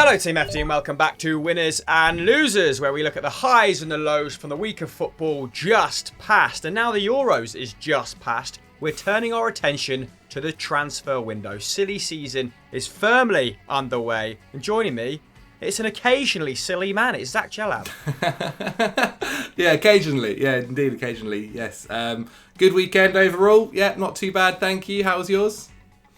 Hello Team FT and welcome back to Winners and Losers, where we look at the highs and the lows from the week of football just past. And now the Euros is just past, we're turning our attention to the transfer window. Silly season is firmly underway, and joining me, it's an occasionally silly man. It's Zach Chelab. Yeah, occasionally. Yeah, indeed, occasionally. Yes. Good weekend overall. Yeah, not too bad. Thank you. How was yours?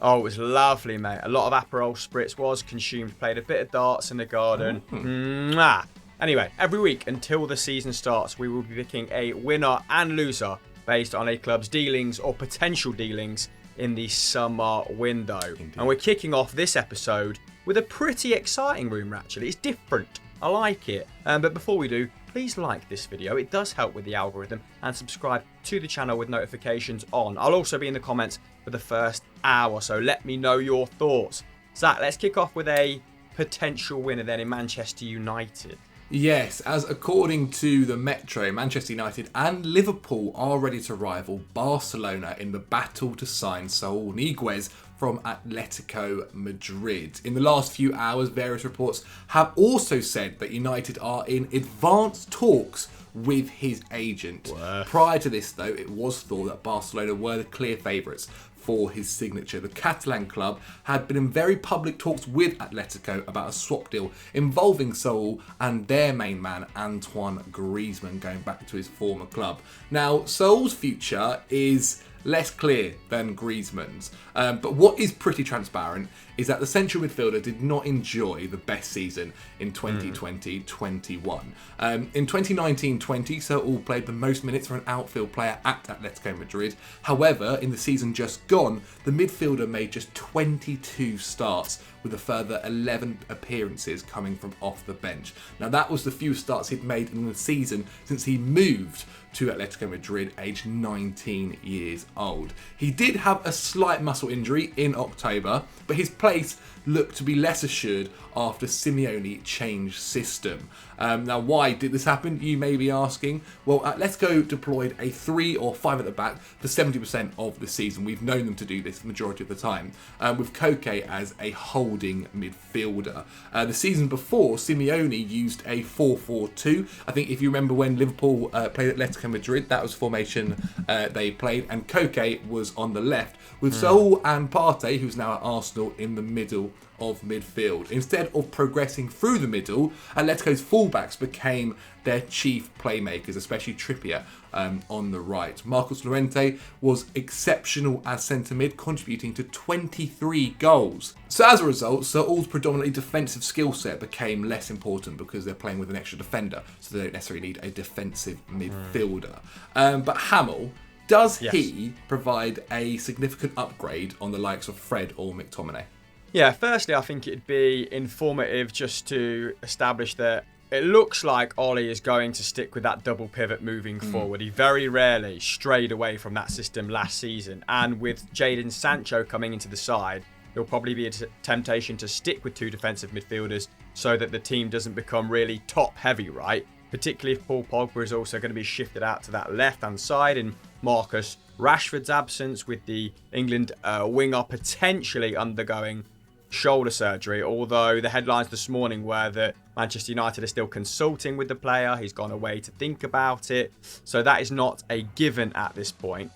Oh, it was lovely, mate. A lot of Aperol Spritz was consumed. Played a bit of darts in the garden. Mwah. Anyway, every week until the season starts, we will be picking a winner and loser based on a club's dealings or potential dealings in the summer window. Indeed. And we're kicking off this episode with a pretty exciting rumour, actually. It's different. I like it. But before we do, please like this video. It does help with the algorithm, and subscribe to the channel with notifications on. I'll also be in the comments for the first hour, so let me know your thoughts. Zach, let's kick off with a potential winner then in Manchester United. Yes, as according to the Metro, Manchester United and Liverpool are ready to rival Barcelona in the battle to sign Saul Niguez from Atletico Madrid. In the last few hours, various reports have also said that United are in advanced talks with his agent. Wow. Prior to this, though, it was thought that Barcelona were the clear favourites for his signature. The Catalan club had been in very public talks with Atletico about a swap deal involving Saul and their main man, Antoine Griezmann, going back to his former club. Now, Saul's future is less clear than Griezmann's, but what is pretty transparent is that the central midfielder did not enjoy the best season in 2020-21. In 2019-20, Saul played the most minutes for an outfield player at Atletico Madrid. However, in the season just gone, the midfielder made just 22 starts, with a further 11 appearances coming from off the bench. Now, that was the few starts he'd made in the season since he moved to Atletico Madrid, aged 19 years old. He did have a slight muscle injury in October, but his place looked to be less assured after Simeone changed system. Now, why did this happen, you may be asking? Well, Atletico deployed a 3 or 5 at the back for 70% of the season. We've known them to do this the majority of the time, with Koke as a holding midfielder. The season before, Simeone used a 4-4-2. I think if you remember when Liverpool played Atletico Madrid, that was formation they played, and Koke was on the left, with Saul and Partey, who's now at Arsenal, in the middle of midfield. Instead of progressing through the middle, Atletico's fullbacks became their chief playmakers, especially Trippier on the right. Marcos Llorente was exceptional as centre-mid, contributing to 23 goals. So as a result, Saul's predominantly defensive skill set became less important because they're playing with an extra defender, so they don't necessarily need a defensive midfielder. But Hamel, does he provide a significant upgrade on the likes of Fred or McTominay? Yeah, firstly, I think it'd be informative just to establish that it looks like Ole is going to stick with that double pivot moving forward. He very rarely strayed away from that system last season. And with Jadon Sancho coming into the side, there'll probably be a temptation to stick with 2 defensive midfielders so that the team doesn't become really top heavy, right? Particularly if Paul Pogba is also going to be shifted out to that left-hand side in Marcus Rashford's absence, with the England winger potentially undergoing shoulder surgery, although the headlines this morning were that Manchester United are still consulting with the player. He's gone away to think about it, so that is not a given at this point.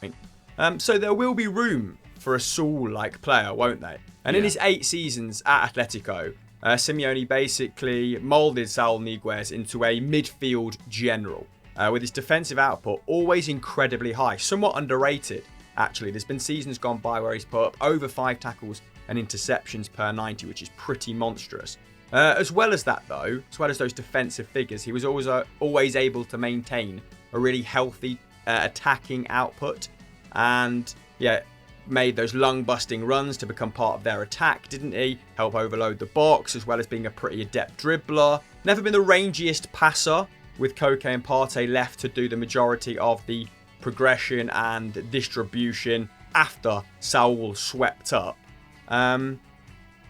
So there will be room for a Saul-like player, won't they? And in his 8 seasons at Atletico, Simeone basically moulded Saul Niguez into a midfield general, with his defensive output always incredibly high, somewhat underrated, actually. There's been seasons gone by where he's put up over 5 tackles and interceptions per 90, which is pretty monstrous. As well as that, though, as well as those defensive figures, he was always able to maintain a really healthy attacking output, and made those lung-busting runs to become part of their attack, didn't he? Help overload the box, as well as being a pretty adept dribbler. Never been the rangiest passer, with Koke and Partey left to do the majority of the progression and distribution after Saul swept up.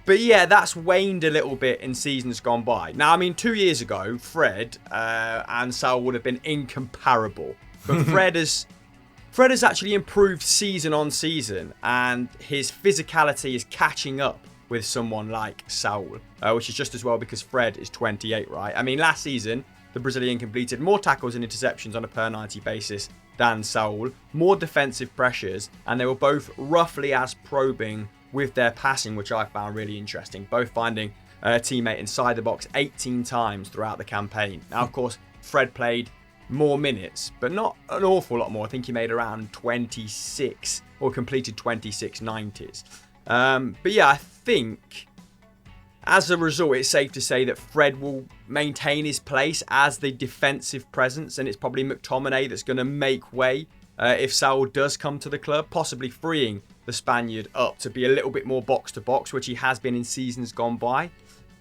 But yeah, that's waned a little bit in seasons gone by. Now, I mean, 2 years ago, Fred and Saul would have been incomparable. But Fred has actually improved season on season, and his physicality is catching up with someone like Saul, which is just as well because Fred is 28, right? I mean, last season, the Brazilian completed more tackles and interceptions on a per 90 basis than Saul, more defensive pressures, and they were both roughly as probing with their passing, which I found really interesting, both finding a teammate inside the box 18 times throughout the campaign. Now, of course, Fred played more minutes, but not an awful lot more. I think he made around 26 or completed 26 90s. But yeah, I think as a result, it's safe to say that Fred will maintain his place as the defensive presence, and it's probably McTominay that's going to make way if Saul does come to the club, possibly freeing the Spaniard up to be a little bit more box-to-box, which he has been in seasons gone by.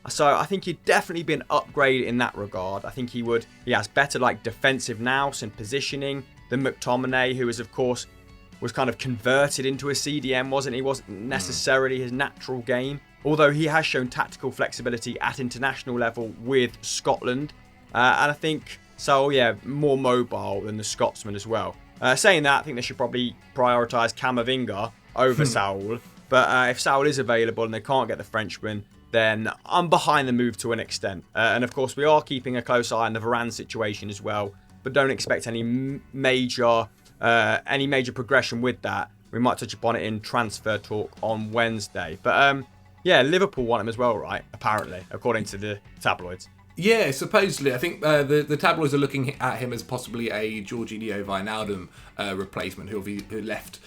So I think he'd definitely be an upgrade in that regard. I think he has better like defensive nous and positioning than McTominay, who is of course was kind of converted into a CDM, wasn't he? Wasn't necessarily his natural game. Although he has shown tactical flexibility at international level with Scotland. And I think Saul, more mobile than the Scotsman as well. Saying that, I think they should probably prioritise Camavinga over Saul. But if Saul is available and they can't get the Frenchman, then I'm behind the move to an extent. And of course, we are keeping a close eye on the Varane situation as well. But don't expect any major progression with that. We might touch upon it in transfer talk on Wednesday. But Liverpool want him as well, right? Apparently, according to the tabloids. Yeah, supposedly. I think the tabloids are looking at him as possibly a Jorginho Wijnaldum replacement who left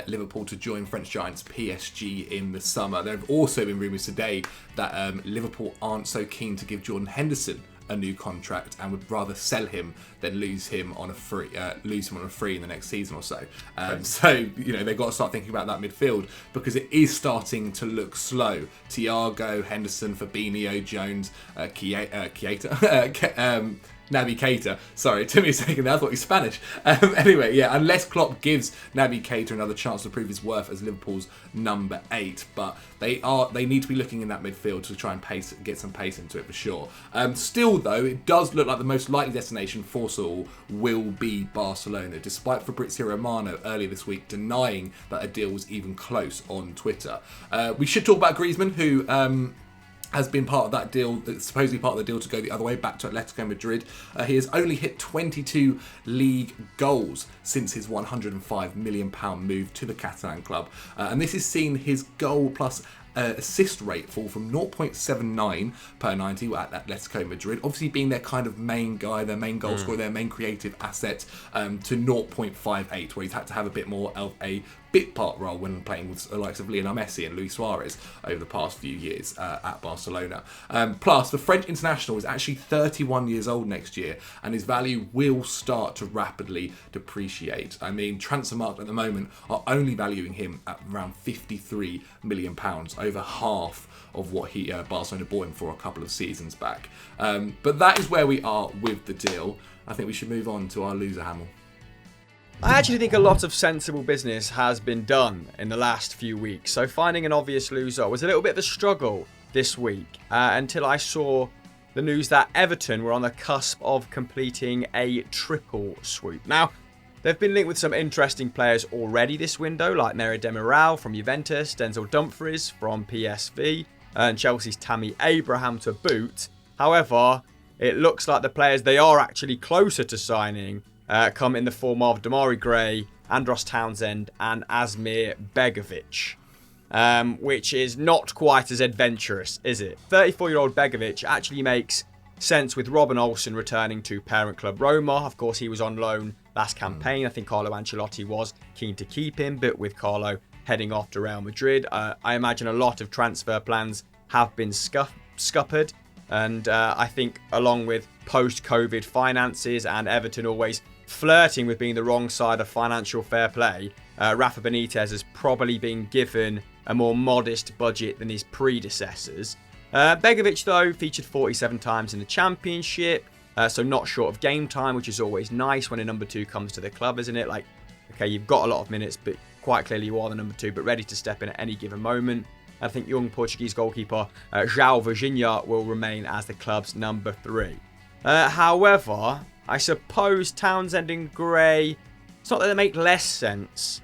Liverpool to join French giants PSG in the summer. There have also been rumours today that Liverpool aren't so keen to give Jordan Henderson a new contract and would rather sell him than lose him on a free in the next season or so. So they've got to start thinking about that midfield because it is starting to look slow. Thiago, Henderson, Fabinho, Jones, Keita. Naby Keita. Sorry, it took me a second there. I thought he was Spanish. Anyway, unless Klopp gives Naby Keita another chance to prove his worth as Liverpool's number 8, but they need to be looking in that midfield to try and get some pace into it for sure. Still, though, it does look like the most likely destination for Saul will be Barcelona, despite Fabrizio Romano earlier this week denying that a deal was even close on Twitter. We should talk about Griezmann, who has been part of that deal, supposedly part of the deal to go the other way, back to Atletico Madrid. He has only hit 22 league goals since his £105 million move to the Catalan club. And this has seen his goal plus assist rate fall from 0.79 per 90 at Atletico Madrid, obviously being their kind of main guy, their main goal scorer, their main creative asset, to 0.58, where he's had to have a bit more of a bit part role when playing with the likes of Lionel Messi and Luis Suarez over the past few years at Barcelona. Plus, the French international is actually 31 years old next year, and his value will start to rapidly depreciate. I mean, Transfermarkt at the moment are only valuing him at around £53 million, over half of what Barcelona bought him for a couple of seasons back. But that is where we are with the deal. I think we should move on to our loser, Hamill. I actually think a lot of sensible business has been done in the last few weeks. So finding an obvious loser was a little bit of a struggle this week until I saw the news that Everton were on the cusp of completing a triple swoop. Now, they've been linked with some interesting players already this window, like Merih Demiral from Juventus, Denzel Dumfries from PSV, and Chelsea's Tammy Abraham to boot. However, it looks like the players they are actually closer to signing come in the form of Damari Gray, Andros Townsend and Asmir Begovic, which is not quite as adventurous, is it? 34-year-old Begovic actually makes sense with Robin Olsen returning to parent club Roma. Of course, he was on loan last campaign. I think Carlo Ancelotti was keen to keep him, but with Carlo heading off to Real Madrid, I imagine a lot of transfer plans have been scuppered. And I think along with post-COVID finances and Everton always flirting with being the wrong side of financial fair play, Rafa Benitez has probably been given a more modest budget than his predecessors. Begovic, though, featured 47 times in the Championship, so not short of game time, which is always nice when a number 2 comes to the club, isn't it? Like, okay, you've got a lot of minutes, but quite clearly you are the number 2, but ready to step in at any given moment. I think young Portuguese goalkeeper João Virginia will remain as the club's number 3. However, I suppose Townsend and Gray, it's not that they make less sense,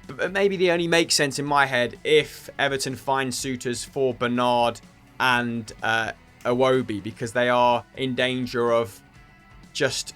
But maybe they only make sense in my head if Everton find suitors for Bernard and Iwobi, because they are in danger of just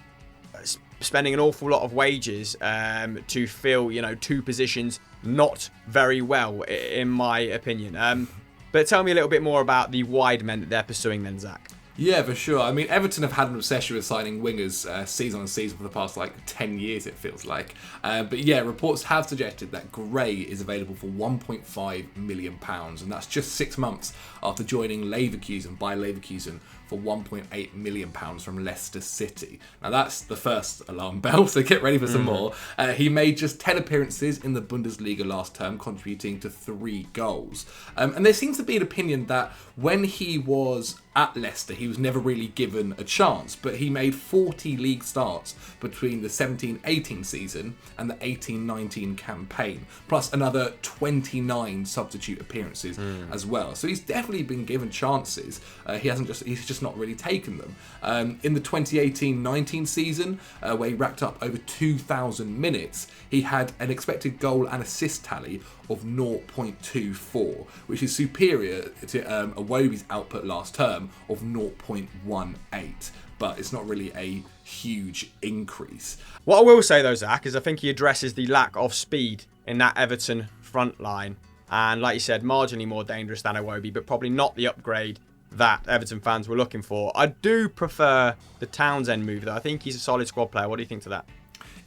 spending an awful lot of wages to fill, two positions not very well, in my opinion. But tell me a little bit more about the wide men that they're pursuing then, Zach. Yeah, for sure. I mean, Everton have had an obsession with signing wingers season on season for the past 10 years, it feels like. But yeah, reports have suggested that Gray is available for £1.5 million, and that's just 6 months after joining Leverkusen by Leverkusen for £1.8 million from Leicester City. Now that's the first alarm bell, so get ready for some more. He made just 10 appearances in the Bundesliga last term, contributing to 3 goals. And there seems to be an opinion that when he was at Leicester, he was never really given a chance, but he made 40 league starts between the 17-18 season and the 18-19 campaign, plus another 29 substitute appearances as well. So he's definitely been given chances. He's just not really taken them. In the 2018-19 season, where he racked up over 2,000 minutes, he had an expected goal and assist tally of 0.24, which is superior to Iwobi's output last term of 0.18. But it's not really a huge increase. What I will say though, Zach, is I think he addresses the lack of speed in that Everton front line. And like you said, marginally more dangerous than Iwobi, but probably not the upgrade that Everton fans were looking for. I do prefer the Townsend move though. I think he's a solid squad player. What do you think to that?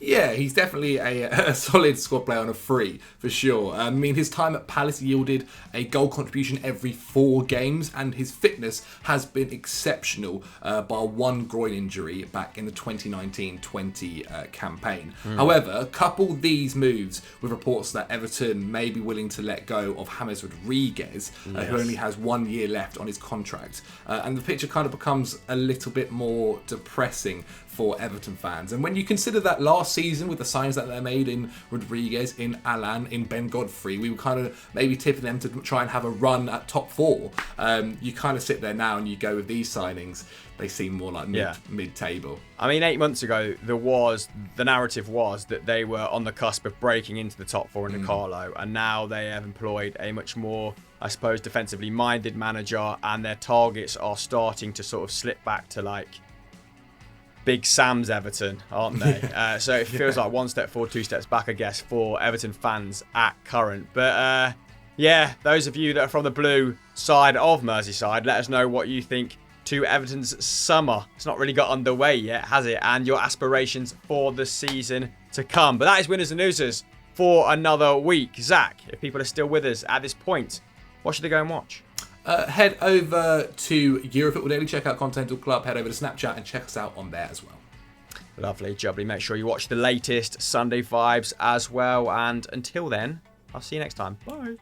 Yeah, he's definitely a solid squad player on a free, for sure. I mean, his time at Palace yielded a goal contribution every 4 games, and his fitness has been exceptional, bar one groin injury back in the 2019-20 campaign. However, couple these moves with reports that Everton may be willing to let go of James Rodriguez, who only has 1 year left on his contract, and the picture kind of becomes a little bit more depressing for Everton fans. And when you consider that last season with the signs that they made in Rodriguez, in Alan, in Ben Godfrey, we were kind of maybe tipping them to try and have a run at top 4. You kind of sit there now and you go with these signings, they seem more like mid-table. I mean, 8 months ago, the narrative was that they were on the cusp of breaking into the top 4 in the Carlo, and now they have employed a much more, I suppose, defensively minded manager, and their targets are starting to sort of slip back to Big Sam's Everton, aren't they? So it feels like 1 step forward, 2 steps back, I guess, for Everton fans at current. But those of you that are from the blue side of Merseyside, let us know what you think to Everton's summer. It's not really got underway yet, has it? And your aspirations for the season to come. But that is winners and losers for another week. Zach, if people are still with us at this point, what should they go and watch? Head over to Eurofootball Daily, check out Continental Club, head over to Snapchat and check us out on there as well. Lovely, jubbly. Make sure you watch the latest Sunday Vibes as well. And until then, I'll see you next time. Bye.